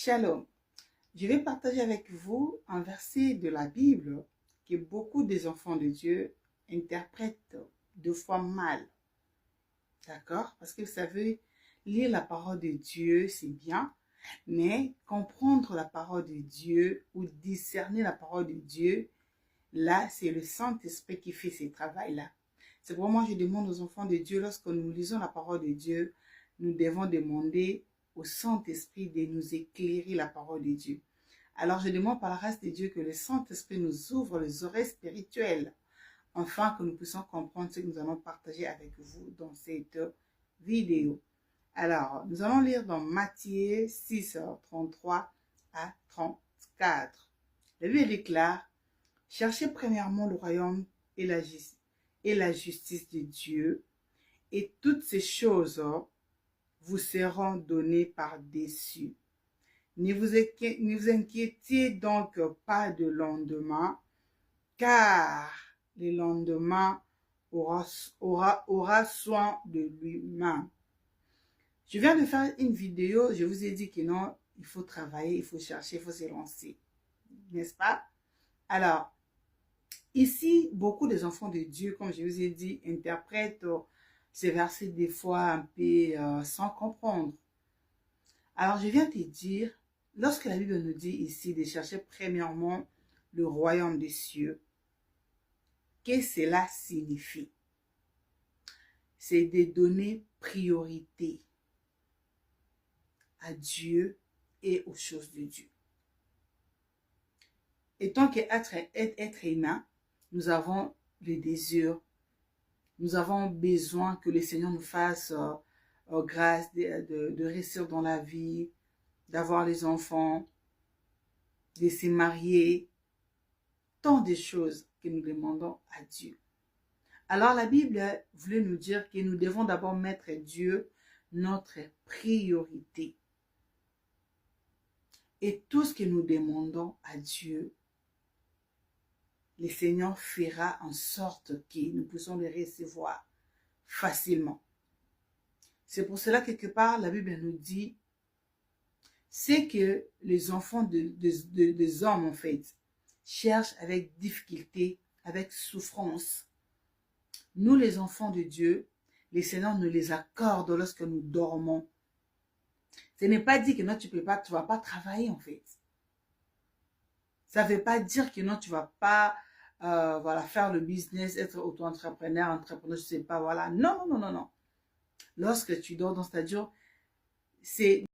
Shalom. Je vais partager avec vous un verset de la Bible que beaucoup des enfants de Dieu interprètent deux fois mal. D'accord? Parce que vous savez, lire la parole de Dieu, c'est bien, mais comprendre la parole de Dieu ou discerner la parole de Dieu, là, c'est le Saint-Esprit qui fait ce travail-là. C'est pour moi, je demande aux enfants de Dieu, lorsque nous lisons la parole de Dieu, nous devons demander au Saint-Esprit de nous éclairer la parole de Dieu. Alors, je demande par la grâce de Dieu que le Saint-Esprit nous ouvre les oreilles spirituelles, afin que nous puissions comprendre ce que nous allons partager avec vous dans cette vidéo. Alors, nous allons lire dans Matthieu 6, 33 à 34. La Bible déclare: cherchez premièrement le royaume et la justice de Dieu, et toutes ces choses vous seront données par-dessus. Ne vous inquiétez donc pas de lendemain, car le lendemain aura soin de lui-même. Je viens de faire une vidéo, je vous ai dit que non, il faut travailler, il faut chercher, il faut se lancer. N'est-ce pas? Alors, ici, beaucoup des enfants de Dieu, comme je vous ai dit, interprètent ces versets des fois un peu sans comprendre. Alors, je viens te dire, lorsque la Bible nous dit ici de chercher premièrement le royaume des cieux, qu'est-ce que cela signifie? C'est de donner priorité à Dieu et aux choses de Dieu. Et tant qu'être humain, nous avons le désir, nous avons besoin que le Seigneur nous fasse grâce de réussir dans la vie, d'avoir les enfants, de se marier, tant de choses que nous demandons à Dieu. Alors la Bible voulait nous dire que nous devons d'abord mettre Dieu notre priorité. Et tout ce que nous demandons à Dieu, le Seigneur fera en sorte que nous puissions les recevoir facilement. C'est pour cela, quelque part, la Bible nous dit, c'est que les enfants des hommes, en fait, cherchent avec difficulté, avec souffrance. Nous, les enfants de Dieu, le Seigneur nous les accorde lorsque nous dormons. Ce n'est pas dit que non, tu ne vas pas travailler, en fait. Ça ne veut pas dire que non, tu ne vas pas voilà, faire le business, être auto-entrepreneur, entrepreneur, je ne sais pas, voilà. Non, non, non, non, non. Lorsque tu dors dans c'est